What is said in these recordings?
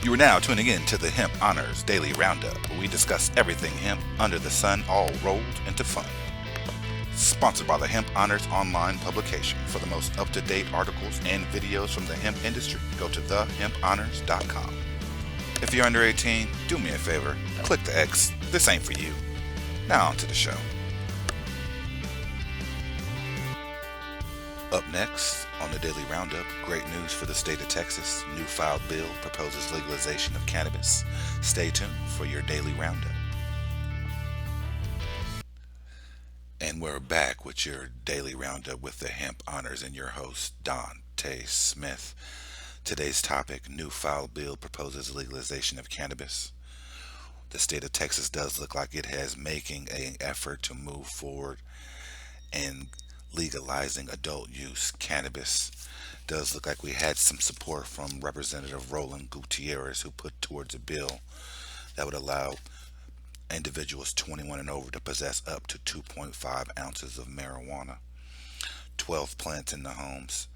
You are now tuning in to the Hemp Honors Daily Roundup, where we discuss everything hemp under the sun, all rolled into fun. Sponsored by the Hemp Honors online publication. For the most up to date articles and videos from the hemp industry, go to thehemphonors.com. If you're under 18, do me a favor, click the X. This ain't for you. Now on to the show. Up next on the Daily Roundup, great news for the state of Texas. New filed bill proposes legalization of cannabis. Stay tuned for your Daily Roundup. And we're back with your Daily Roundup with the Hemp Honors and your host, Dante Smith. Today's topic, new filed bill proposes legalization of cannabis. The state of Texas does look like it has making an effort to move forward and legalizing adult use cannabis. Does look like we had some support from Representative Roland Gutierrez, who put towards a bill that would allow individuals 21 and over to possess up to 2.5 ounces of marijuana, 12 plants in the homes,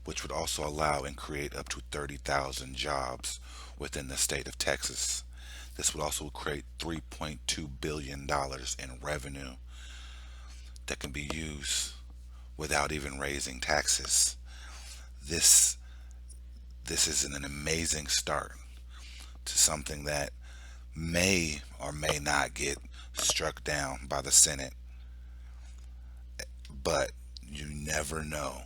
which would also allow and create up to 30,000 jobs within the state of Texas. This would also create $3.2 billion in revenue that can be used without even raising taxes. This this is an amazing start to something that may or may not get struck down by the Senate, but you never know.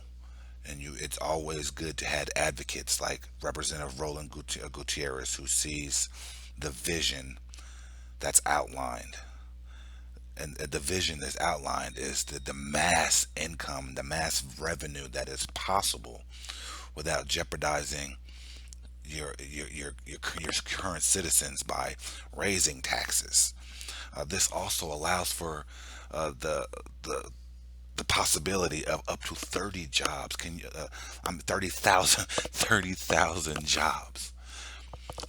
And it's always good to have advocates like Representative Roland Gutierrez, who sees the vision that's outlined. And the vision that's outlined is the mass income, the mass revenue that is possible without jeopardizing your current citizens by raising taxes. This also allows for the the possibility of up to 30 jobs. Can you? I'm 30,000 30,000 jobs.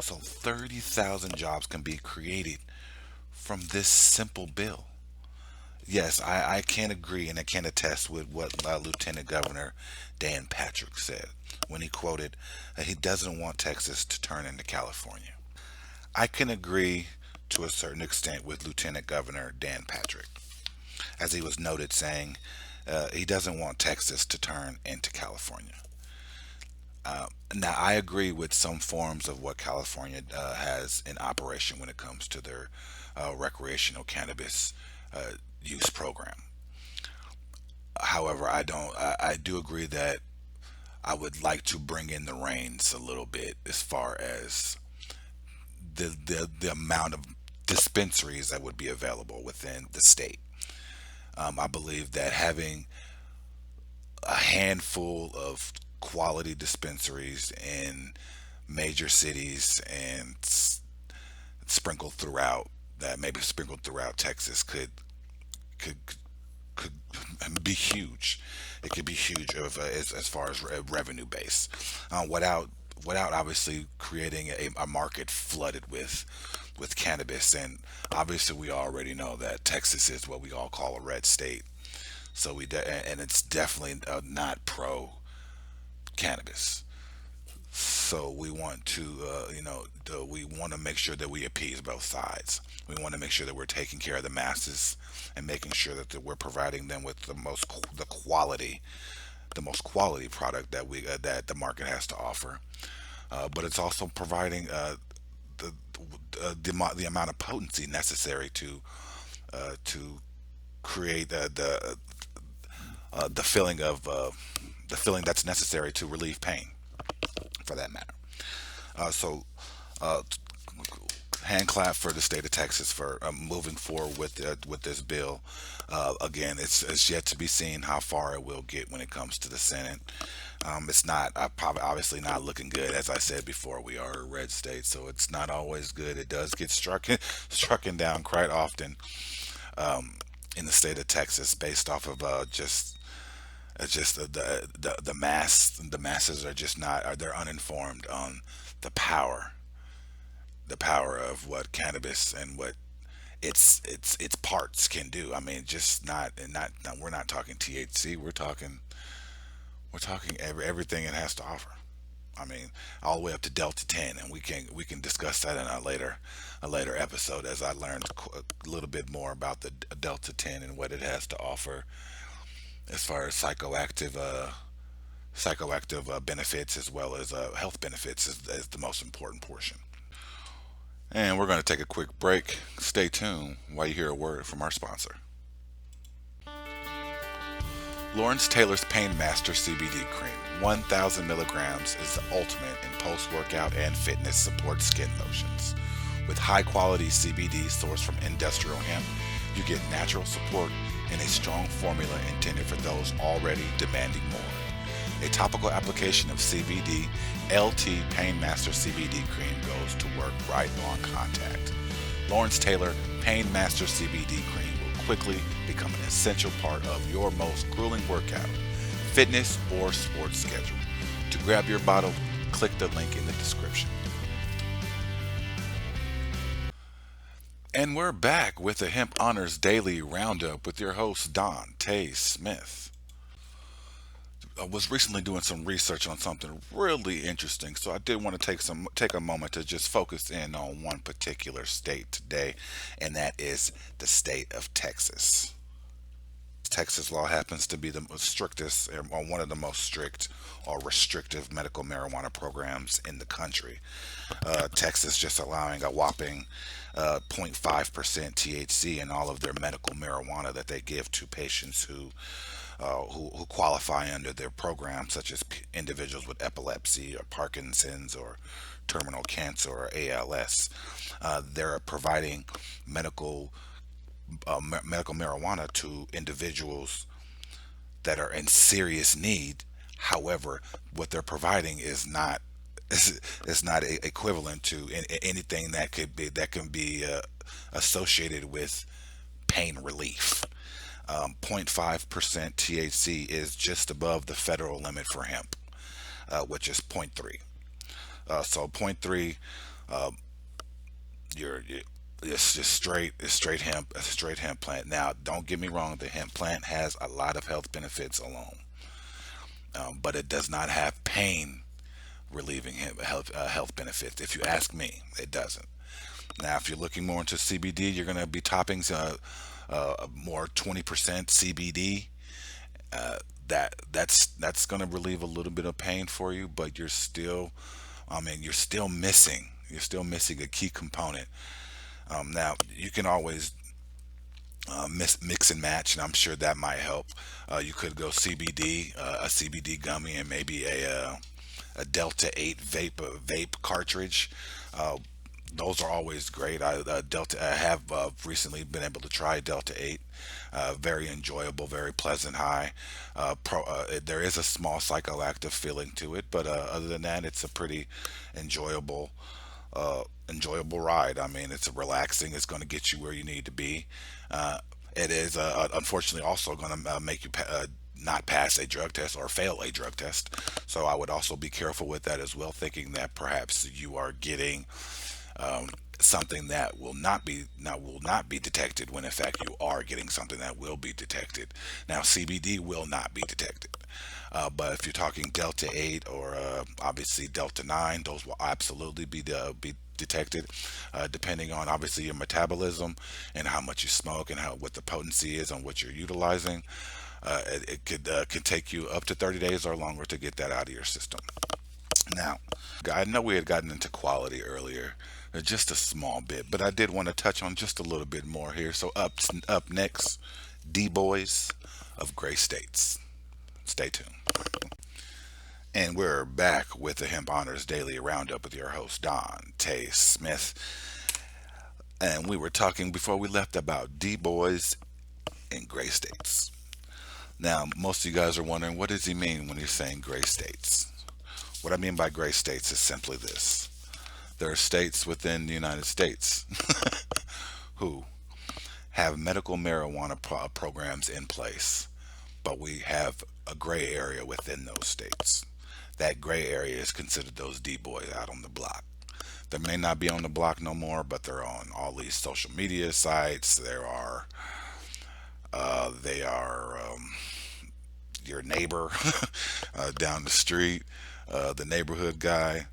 So 30,000 jobs can be created from this simple bill. Yes, I can agree and I can attest with what Lieutenant Governor Dan Patrick said when he quoted, he doesn't want Texas to turn into California. I can agree to a certain extent with Lieutenant Governor Dan Patrick, as he was noted saying he doesn't want Texas to turn into California. Now, I agree with some forms of what California has in operation when it comes to their recreational cannabis use program. However, I don't. I do agree that I would like to bring in the reins a little bit as far as the amount of dispensaries that would be available within the state. I believe that having a handful of quality dispensaries in major cities and sprinkled throughout that maybe sprinkled throughout Texas could could be huge. It could be huge of as far as revenue base, without obviously creating a market flooded with cannabis. And obviously, we already know that Texas is what we all call a red state. So and it's definitely not pro cannabis. So we want to, we want to make sure that we appease both sides. We want to make sure that we're taking care of the masses and making sure that we're providing them with the most quality product that the market has to offer. But it's also providing the the amount of potency necessary to create the feeling of the feeling that's necessary to relieve pain, for that matter. So, uh, hand clap for the state of Texas for moving forward with this bill. Again, it's yet to be seen how far it will get when it comes to the Senate. It's not probably obviously not looking good. As I said before, we are a red state, so it's not always good. It does get struck down quite often in the state of Texas, based off of just the masses are just not they're uninformed on the power the power of what cannabis and what its parts can do. I mean, just not we're not talking THC. We're talking everything it has to offer. I mean, all the way up to Delta 10, and we can discuss that in a later episode as I learned a little bit more about the Delta 10 and what it has to offer as far as psychoactive benefits as well as health benefits is the most important portion. And we're going to take a quick break. Stay tuned while you hear a word from our sponsor. Lawrence Taylor's Pain Master CBD Cream, 1,000 milligrams, is the ultimate in post-workout and fitness support skin lotions. With high-quality CBD sourced from industrial hemp, you get natural support in a strong formula intended for those already demanding more. A topical application of CBD LT Pain Master CBD Cream goes to work right on contact. Lawrence Taylor Pain Master CBD Cream will quickly become an essential part of your most grueling workout, fitness, or sports schedule. To grab your bottle, click the link in the description. And we're back with the Hemp Honors Daily Roundup with your host, Dante Smith. I was recently doing some research on something really interesting, so I did want to take a moment to just focus in on one particular state today, and that is the state of Texas. Texas law happens to be the most strictest or one of the most strict or restrictive medical marijuana programs in the country. Texas just allowing a whopping 0.5% THC in all of their medical marijuana that they give to patients who qualify under their program, such as individuals with epilepsy or Parkinson's or terminal cancer or ALS. They're providing medical marijuana to individuals that are in serious need. However, what they're providing is not equivalent to anything that can be associated with pain relief. 0.5% THC is just above the federal limit for hemp, which is zero point 0.3. So zero point 0.3, uh, it's just straight hemp, a straight hemp plant. Now, don't get me wrong, the hemp plant has a lot of health benefits alone, but it does not have pain relieving health benefits. If you ask me, it doesn't. Now, if you're looking more into CBD, you're going to be toppings more 20% CBD. That's going to relieve a little bit of pain for you, but you're still missing a key component. Now, you can always mix and match, and I'm sure that might help. You could go CBD, a CBD gummy, and maybe a Delta 8 vape cartridge. Those are always great. I have recently been able to try Delta 8. Very enjoyable, very pleasant high. There is a small psychoactive feeling to it, but other than that, it's a pretty enjoyable enjoyable ride. I mean, it's relaxing. It's going to get you where you need to be. It is unfortunately also going to make you not pass a drug test or fail a drug test. So I would also be careful with that as well, thinking that perhaps you are getting something that will not be detected when in fact you are getting something that will be detected. Now, CBD will not be detected. But if you're talking Delta 8 or obviously Delta 9, those will absolutely be detected, depending on obviously your metabolism and how much you smoke and what the potency is on what you're utilizing. It could take you up to 30 days or longer to get that out of your system. Now, I know we had gotten into quality earlier, just a small bit, but I did want to touch on just a little bit more here. So up next, D Boys of Gray States. Stay tuned. And we're back with the Hemp Honors Daily Roundup with your host, Dante Smith. And we were talking before we left about D-Boys in gray states. Now, most of you guys are wondering, what does he mean when he's saying gray states? What I mean by gray states is simply this. There are states within the United States who have medical marijuana programs in place, but we have a gray area within those states. That gray area is considered those D-boys out on the block. They may not be on the block no more, but they're on all these social media sites. They are your neighbor down the street. The neighborhood guy.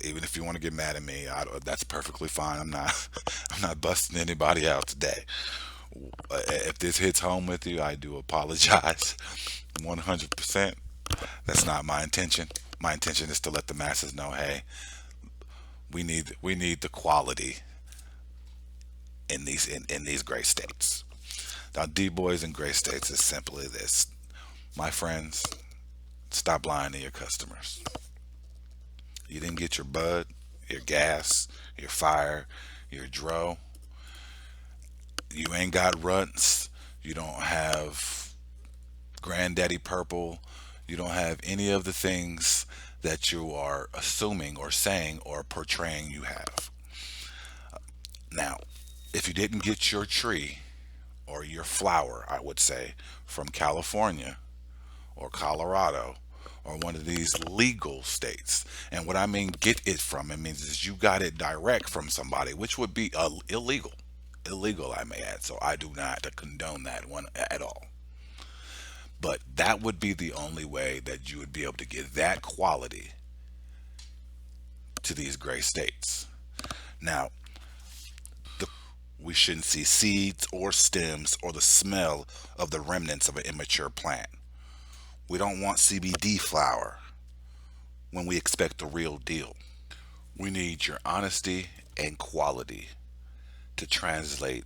Even if you want to get mad at me, that's perfectly fine. I'm not I'm not busting anybody out today. If this hits home with you, I do apologize. 100%. That's not my intention. My intention is to let the masses know, hey, we need the quality in these gray states. Now, D boys in gray states is simply this. My friends, stop lying to your customers. You didn't get your bud, your gas, your fire, your dro. You ain't got runts. You don't have granddaddy purple. You don't have any of the things that you are assuming or saying or portraying you have. Now, if you didn't get your tree or your flower, I would say, from California or Colorado or one of these legal states. And what I mean get it from, it means is you got it direct from somebody, which would be illegal. Illegal, I may add. So I do not condone that one at all. But that would be the only way that you would be able to get that quality to these gray states. Now, we shouldn't see seeds or stems or the smell of the remnants of an immature plant. We don't want CBD flower when we expect the real deal. We need your honesty and quality to translate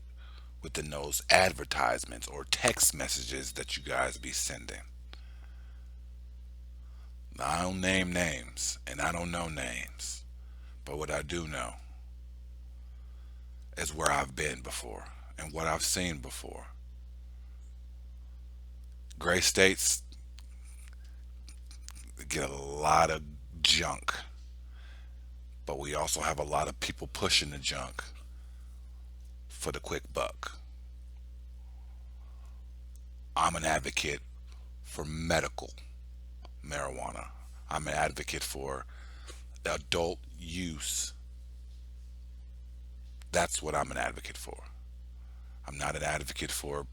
within those advertisements or text messages that you guys be sending. Now, I don't name names and I don't know names, but what I do know is where I've been before and what I've seen before. Gray states get a lot of junk, but we also have a lot of people pushing the junk for the quick buck. I'm an advocate for medical marijuana. I'm an advocate for adult use. That's what I'm an advocate for. I'm not an advocate for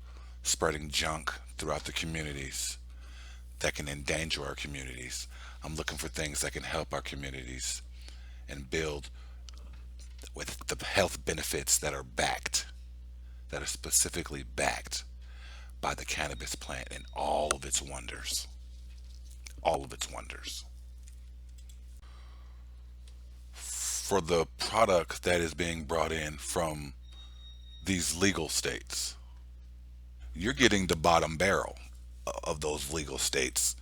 spreading junk throughout the communities that can endanger our communities. I'm looking for things that can help our communities and build with the health benefits that are backed, that are specifically backed by the cannabis plant and all of its wonders. All of its wonders. For the product that is being brought in from these legal states, you're getting the bottom barrel of those legal states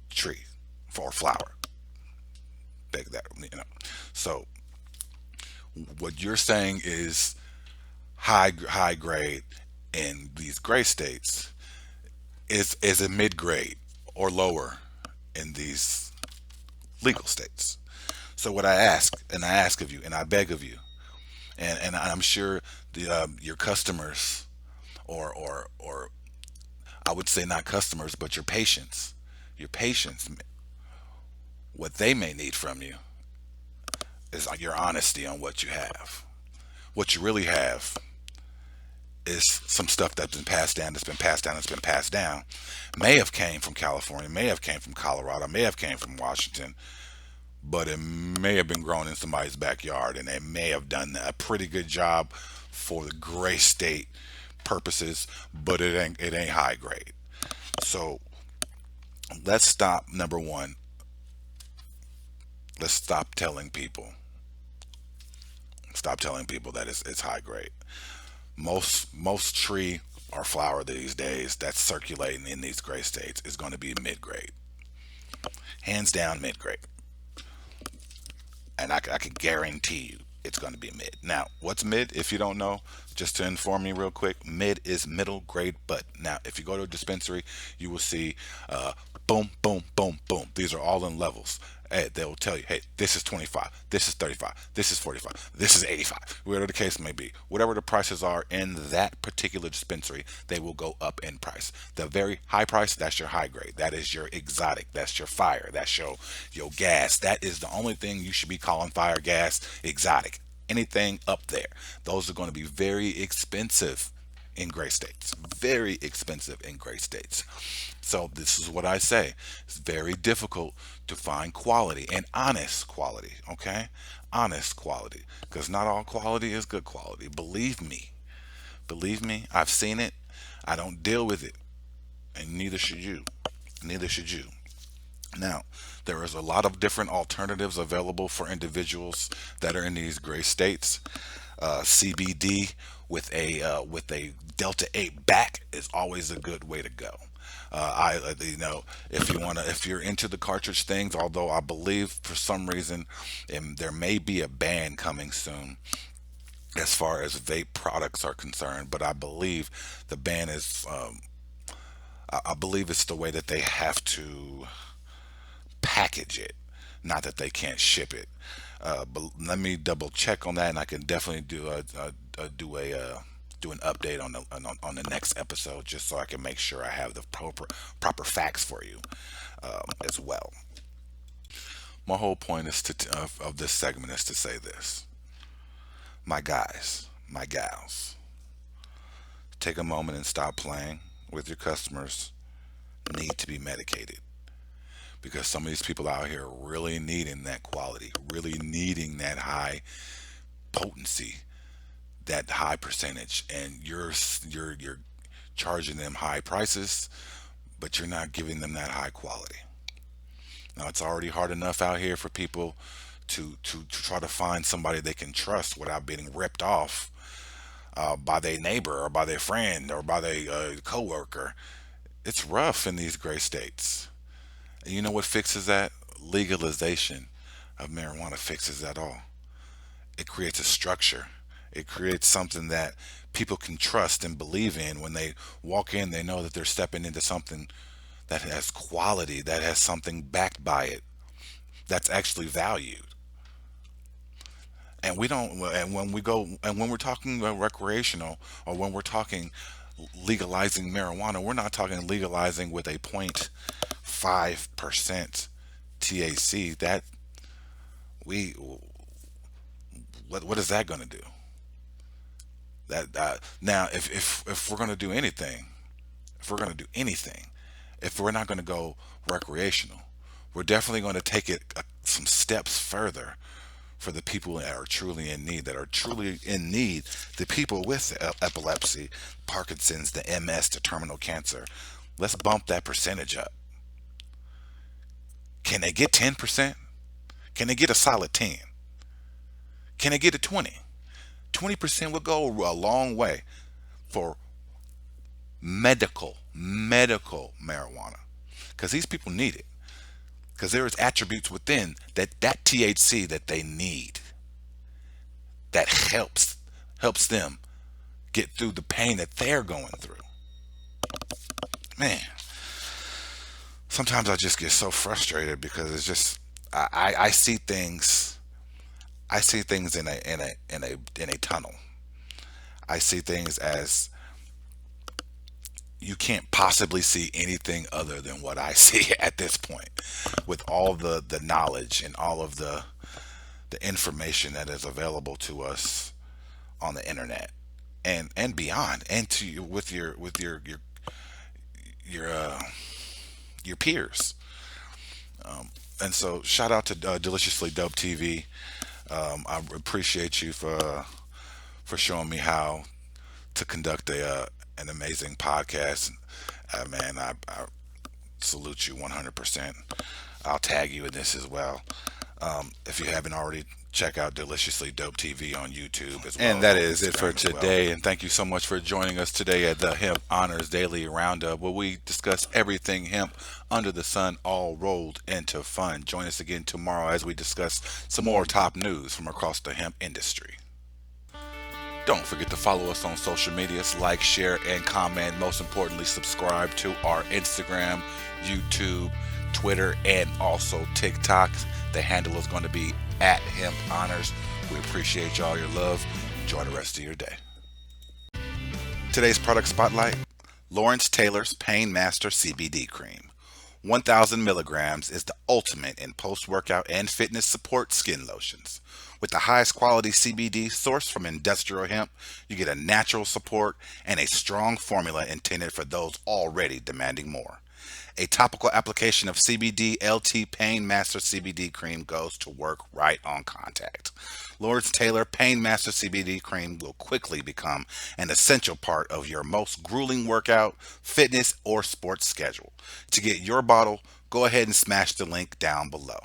tree for flower. That, you know. So what you're saying is high grade in these gray states is a mid grade or lower in these legal states. So what I ask, and I ask of you, and I beg of you, and I'm sure your customers, or I would say not customers, but your patients, what they may need from you is your honesty on what you have. What you really have is some stuff that's been passed down, that's been passed down, that's been passed down. May have came from California, may have came from Colorado, may have came from Washington, but it may have been grown in somebody's backyard, and they may have done a pretty good job for the gray state purposes, but it ain't high grade. So let's stop. Number one, let's stop telling people that it's high grade. Most tree or flower these days that's circulating in these gray states is going to be mid grade, hands down mid grade, and I can guarantee you it's going to be mid. Now, what's mid? If you don't know, just to inform you real quick, mid is middle grade. But now, if you go to a dispensary, you will see boom, boom, boom, boom. These are all in levels. Hey, they will tell you, hey, this is 25, this is 35, this is 45, this is 85, whatever the case may be. Whatever the prices are in that particular dispensary, they will go up in price. The very high price, that's your high grade. That is your exotic. That's your fire. That's your gas. That is the only thing you should be calling fire, gas, exotic. Anything up there. Those are going to be very expensive. in gray states. Very expensive in gray states. So this is what I say. It's very difficult to find quality and honest quality, okay? Honest quality. Because not all quality is good quality. Believe me. Believe me, I've seen it. I don't deal with it. And neither should you. Neither should you. Now, there is a lot of different alternatives available for individuals that are in these gray states. CBD with a delta 8 back is always a good way to go. If you're into the cartridge things, although I believe for some reason there may be a ban coming soon as far as vape products are concerned, but I believe the ban is I believe it's the way that they have to package it, not that they can't ship it. But let me double check on that, and I can definitely do an update on the next episode, just so I can make sure I have the proper facts for you as well. My whole point is of this segment is to say this: my guys, my gals, take a moment and stop playing with your customers. Need to be medicated, because some of these people out here are really needing that quality, really needing that high potency, that high percentage, and you're charging them high prices, but you're not giving them that high quality. Now it's already hard enough out here for people to try to find somebody they can trust without being ripped off by their neighbor or by their friend or by their coworker. It's rough in these gray states. And you know what fixes that? Legalization of marijuana fixes that all. It creates a structure. It creates something that people can trust and believe in. When they walk in, they know that they're stepping into something that has quality, that has something backed by it, that's actually valued. And we don't, and when we go, and when we're talking about recreational, or when we're talking legalizing marijuana, we're not talking legalizing with a 0.5% THC. That we, what is that going to do? That now, if we're going to do anything, if we're going to do anything, if we're not going to go recreational, we're definitely going to take it some steps further for the people that are truly in need, the people with epilepsy, Parkinson's, the MS, the terminal cancer. Let's bump that percentage up. Can they get 10%? Can they get a solid 10? Can they get a 20? 20% will go a long way for medical marijuana, because these people need it, because there is attributes within that THC that they need, that helps them get through the pain that they're going through. Man, sometimes I just get so frustrated because it's just I see things. I see things in a tunnel. I see things as you can't possibly see anything other than what I see at this point, with all the knowledge and all of the information that is available to us on the internet and beyond, and to you with your your peers. And so shout out to Deliciously Dope TV. I appreciate you for showing me how to conduct a an amazing podcast. Man, I salute you 100%. I'll tag you in this as well. If you haven't already, check out Deliciously Dope TV on YouTube as well. And that is it for today. Well. And thank you so much for joining us today at the Hemp Honors Daily Roundup, where we discuss everything hemp under the sun, all rolled into fun. Join us again tomorrow as we discuss some more top news from across the hemp industry. Don't forget to follow us on social medias, like, share, and comment. Most importantly, subscribe to our Instagram, YouTube, Twitter, and also TikTok. The handle is going to be at Hemp Honors. We appreciate y'all, your love. Enjoy the rest of your day. Today's product spotlight: Lawrence Taylor's Pain Master CBD Cream. 1,000 milligrams is the ultimate in post-workout and fitness support skin lotions. With the highest quality CBD sourced from industrial hemp, you get a natural support and a strong formula intended for those already demanding more. A topical application of CBD LT Pain Master CBD cream goes to work right on contact. Lord's Taylor Pain Master CBD cream will quickly become an essential part of your most grueling workout, fitness, or sports schedule. To get your bottle, go ahead and smash the link down below.